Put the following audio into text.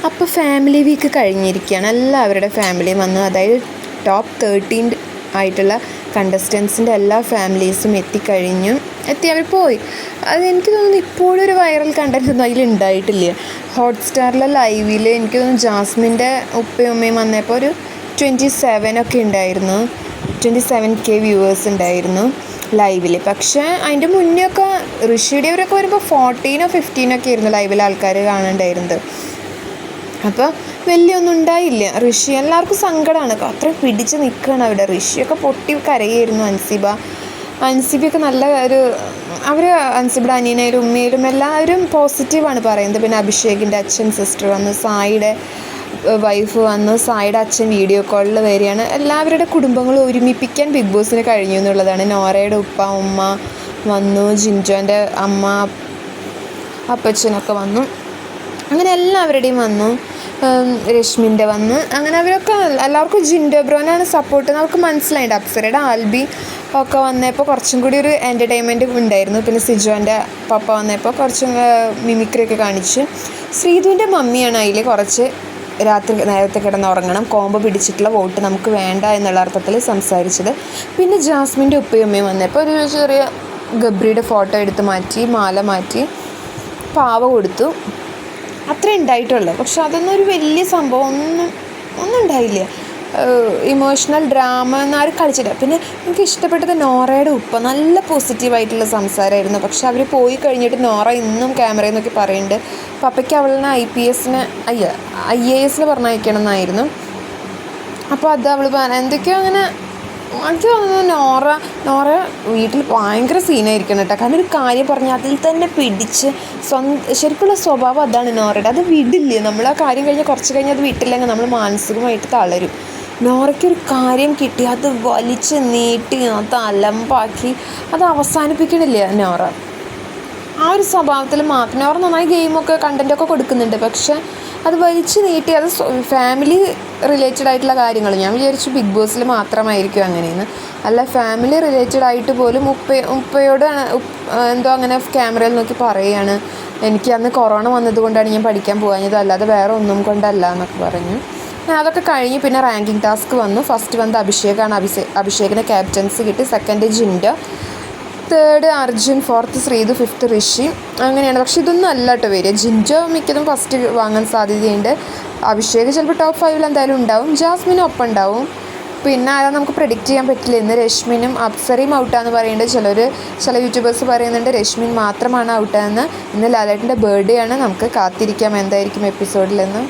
അപ്പോൾ family week കഴിഞ്ഞിരിക്കുകയാണ്. എല്ലാവരുടെ ഫാമിലിയും വന്നു. അതായത് ടോപ്പ് 13 ആയിട്ടുള്ള കണ്ടസ്റ്റൻസിൻ്റെ എല്ലാ ഫാമിലീസും എത്തി അവർ പോയി. എനിക്ക് തോന്നുന്നു ഇപ്പോഴും ഒരു വൈറൽ കണ്ടൻറ് ഒന്നും അതിലുണ്ടായിട്ടില്ല. ഹോട്ട്സ്റ്റാറിലെ ലൈവിൽ എനിക്ക് തോന്നുന്നു ജാസ്മിൻ്റെ ഉപ്പയും ഉമ്മയും വന്നപ്പോൾ ഒരു 27 ഒക്കെ ഉണ്ടായിരുന്നു. 27K വ്യൂവേഴ്സ് ഉണ്ടായിരുന്നു ലൈവിൽ. പക്ഷേ അതിൻ്റെ മുന്നേ ഒക്കെ ഋഷിയുടെവരൊക്കെ വരുമ്പോൾ 14 or 15 ഒക്കെ ആയിരുന്നു ലൈവിൽ ആൾക്കാർ കാണുന്നുണ്ടായിരുന്നത്. അപ്പോൾ വലിയൊന്നും ഉണ്ടായില്ല. ഋഷി എല്ലാവർക്കും സങ്കടമാണ്, അത്രയും പിടിച്ച് നിൽക്കുകയാണ് അവിടെ. ഋഷിയൊക്കെ പൊട്ടി കരയായിരുന്നു. അൻസിബയൊക്കെ നല്ല ഒരു അൻസിബയുടെ അനിയനായാലും ഉമ്മയിലും എല്ലാവരും പോസിറ്റീവാണ് പറയുന്നത്. പിന്നെ അഭിഷേകിൻ്റെ അച്ഛൻ സിസ്റ്റർ വന്നു, സായിയുടെ വൈഫ് വന്നു, സായിയുടെ അച്ഛൻ വീഡിയോ കോളിൽ വരികയാണ്. എല്ലാവരുടെ കുടുംബങ്ങൾ ഒരുമിപ്പിക്കാൻ ബിഗ് ബോസിന് കഴിഞ്ഞു എന്നുള്ളതാണ്. നോറയുടെ ഉപ്പ ഉമ്മ വന്നു, ജിൻജോൻ്റെ അമ്മ അപ്പച്ചനൊക്കെ വന്നു. അങ്ങനെ എല്ലാവരുടെയും വന്നു. രശ്മിൻ്റെ വന്ന് അങ്ങനെ അവരൊക്കെ എല്ലാവർക്കും ജിൻഡോ ബ്രോനാണ് സപ്പോർട്ട് എന്ന് അവർക്ക് മനസ്സിലായിട്ട്. അപ്സരയുടെ ആൽബി ഒക്കെ വന്നപ്പോൾ കുറച്ചും കൂടി ഒരു എൻ്റർടൈൻമെൻറ്റ് ഉണ്ടായിരുന്നു. പിന്നെ സിജോൻ്റെ പപ്പ വന്നപ്പോൾ കുറച്ചും മിമിക്രിയൊക്കെ കാണിച്ചു. ശ്രീധുവിൻ്റെ മമ്മിയാണ് അതിൽ കുറച്ച് രാത്രി നേരത്തെ കിടന്നുറങ്ങണം, കോമ്പ് പിടിച്ചിട്ടുള്ള വോട്ട് നമുക്ക് വേണ്ട എന്നുള്ള അർത്ഥത്തിൽ സംസാരിച്ചത്. പിന്നെ ജാസ്മിൻ്റെ ഉപ്പയും ഉമ്മയും വന്നപ്പോൾ ഒരു ചെറിയ ഗബ്രിയുടെ ഫോട്ടോ എടുത്ത് മാറ്റി, മാല മാറ്റി, പാവ കൊടുത്തു. അത്രേ ഉണ്ടായിട്ടുള്ളൂ. പക്ഷെ അതൊന്നും ഒരു വലിയ സംഭവം ഒന്നും ഉണ്ടായില്ല. ഇമോഷണൽ ഡ്രാമ എന്നാരും കളിച്ചില്ല. പിന്നെ എനിക്ക് ഇഷ്ടപ്പെട്ടത് നോറയുടെ ഉപ്പ നല്ല പോസിറ്റീവായിട്ടുള്ള സംസാരമായിരുന്നു. പക്ഷെ അവർ പോയി കഴിഞ്ഞിട്ട് നോറ ഇന്നും ക്യാമറയിൽ നോക്കി പറയുന്നുണ്ട് പപ്പയ്ക്ക് അവളിനെ IAS പറഞ്ഞയക്കണം എന്നായിരുന്നു. അപ്പോൾ അത് അവൾ എന്തൊക്കെയോ അങ്ങനെ എനിക്ക് തോന്നുന്നു നോറ വീട്ടിൽ ഭയങ്കര സീനായിരിക്കണം കേട്ടോ. കാരണം ഒരു കാര്യം പറഞ്ഞാൽ അതിൽ തന്നെ പിടിച്ച് ശരിക്കുള്ള സ്വഭാവം അതാണ് നോറയുടെ. അത് വിടില്ല. നമ്മൾ ആ കാര്യം കഴിഞ്ഞാൽ കുറച്ച് കഴിഞ്ഞാൽ അത് വിട്ടില്ലെങ്കിൽ നമ്മൾ മാനസികമായിട്ട് തളരും. നോറയ്ക്കൊരു കാര്യം കിട്ടി അത് വലിച്ച് നീട്ടി അത് അലമ്പാക്കി അത് അവസാനിപ്പിക്കണില്ല നോറ. ആ ഒരു സ്വഭാവത്തിൽ മാത്രം. നോറ നന്നായി ഗെയിമൊക്കെ കണ്ടൻറ്റൊക്കെ കൊടുക്കുന്നുണ്ട്. പക്ഷെ അത് വലിച്ചു നീട്ടി അത് ഫാമിലി റിലേറ്റഡ് ആയിട്ടുള്ള കാര്യങ്ങൾ. ഞാൻ വിചാരിച്ചു ബിഗ് ബോസിൽ മാത്രമായിരിക്കും അങ്ങനെയെന്ന്. അല്ല, ഫാമിലി റിലേറ്റഡ് ആയിട്ട് പോലും ഉപ്പയോട് എന്തോ അങ്ങനെ ക്യാമറയിൽ നോക്കി പറയുകയാണ്, എനിക്ക് അന്ന് കൊറോണ വന്നതുകൊണ്ടാണ് ഞാൻ പഠിക്കാൻ പോകാഞ്ഞത്, അല്ലാതെ വേറെ ഒന്നും കൊണ്ടല്ല എന്നൊക്കെ പറഞ്ഞു. അതൊക്കെ കഴിഞ്ഞ് പിന്നെ റാങ്കിങ് ടാസ്ക് വന്നു. ഫസ്റ്റ് വന്നത് അഭിഷേകാണ്. അഭിഷേകിന് ക്യാപ്റ്റൻസി കിട്ടി. Second Jinto, third Arjun, fourth Sreethu, fifth Rishi. അങ്ങനെയാണ്. പക്ഷെ ഇതൊന്നും അല്ല കേട്ടോ വരിക. ജിൻജോ മിക്കതും ഫസ്റ്റ് വാങ്ങാൻ സാധ്യതയുണ്ട്. അഭിഷേക് ചിലപ്പോൾ ടോപ്പ് 5 എന്തായാലും ഉണ്ടാവും. ജാസ്മിനും ഒപ്പം ഉണ്ടാവും. പിന്നെ ആരാ നമുക്ക് പ്രെഡിക്റ്റ് ചെയ്യാൻ പറ്റില്ല. ഇന്ന് രശ്മിനും അപ്സരയും ഔട്ടാന്ന് പറയുന്നുണ്ട്. ചില യൂട്യൂബേഴ്സ് പറയുന്നുണ്ട് രശ്മിൻ മാത്രമാണ് ഔട്ടാന്ന്. ഇന്ന് ലാലേട്ടൻ്റെ ബർത്ത്ഡേ ആണ്. നമുക്ക് കാത്തിരിക്കാം എന്തായിരിക്കും എപ്പിസോഡിലെന്ന്.